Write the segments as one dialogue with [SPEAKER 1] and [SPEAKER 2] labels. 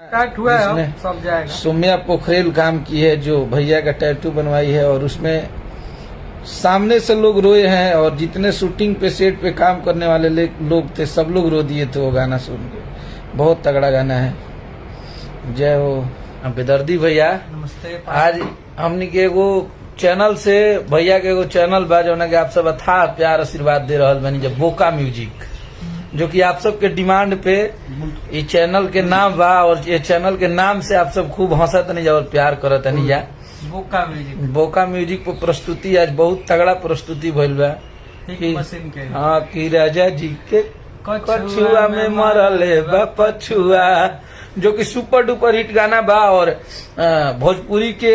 [SPEAKER 1] Start हुआ है, सब जाएगा।
[SPEAKER 2] सोम्या पोखरेल काम की है, जो भैया का टैटू बनवाई है, और उसमें सामने से लोग रोए हैं, और जितने शूटिंग पे सेट पे काम करने वाले लोग थे सब लोग रो दिए थे वो गाना सुन के। बहुत तगड़ा गाना है। जय हो बेदर्दी भैया।
[SPEAKER 1] नमस्ते।
[SPEAKER 2] आज हमनी के एगो चैनल से भैया के एगो चैनल बा जो के आप सब अथाह प्यार आशीर्वाद दे रहल बानी, जब बोका म्यूजिक, जो कि आप सब के डिमांड पे ये चैनल के नाम बा, और ये चैनल के नाम से आप सब खूब हंसत नहीं जा और प्यार करत नहीं जा। बोका म्यूजिक पर प्रस्तुति आज बहुत तगड़ा प्रस्तुति भइल बा कि हाँ कि राजा जी के कछुआ में मरले बा पछुआ, जो कि सुपर डुपर हिट गाना बा। और भोजपुरी के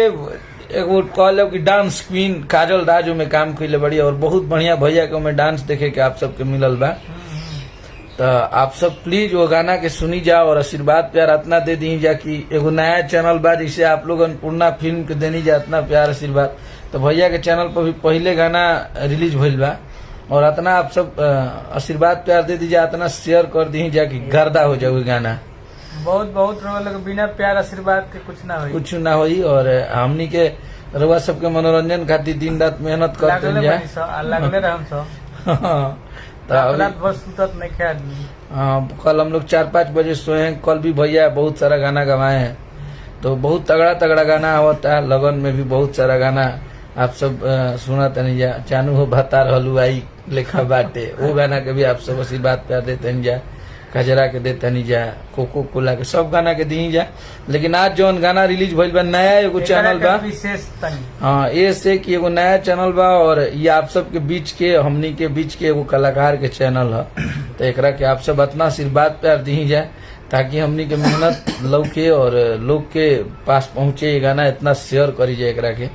[SPEAKER 2] एगो कहल कि डांस क्वीन काजल राज में काम कैले बड़ी, और बहुत बढ़िया भैया के में डांस देखे के आप सबके मिलल बा। तो आप सब प्लीज वो गाना के सुनी जा और आशीर्वाद प्यार इतना दे दी जा कि एगो नया चैनल बा जिसे आप लोग अन्नपूर्णा फिल्म के देनी जा इतना प्यार आशीर्वाद। तो भैया के चैनल पर भी पहले गाना रिलीज भइल बा, और इतना आप सब आशीर्वाद प्यार दे दीजिए, इतना शेयर कर दी जा कि गर्दा हो जाए गाना।
[SPEAKER 1] बहुत बहुत बिना प्यार आशीर्वाद के कुछ ना होई।
[SPEAKER 2] और हमनी के रउआ सबके मनोरंजन खातिर दिन रात मेहनत करते कल हम लोग 4-5 बजे सोए हैं। कल भी भैया बहुत सारा गाना गवाए हैं, तो बहुत तगड़ा तगड़ा गाना होता है। लगन में भी बहुत सारा गाना आप सब सुना तनी जा। चानू हो भतार हलुआई लेखा बाटे, वो गाना के भी आप सब आशीर्वाद प्यार देते नहीं जा। कजरा के देते नहीं जा, कोको कोला के सब गाना के दी जा। लेकिन आज जौन गाना रिलीज भइल बा नया एगो चैनल बा, हाँ ये से कि एगो नया चैनल बा, और ये आप सब के बीच के हमनी के बीच के एगो कलाकार के चैनल है। तो एकरा के आप सब इतना आशीर्वाद प्यार दी जाए ताकि हमनी के मेहनत लौके और लोग के पास पहुंचे। ये गाना इतना शेयर करी जाए एकरा के।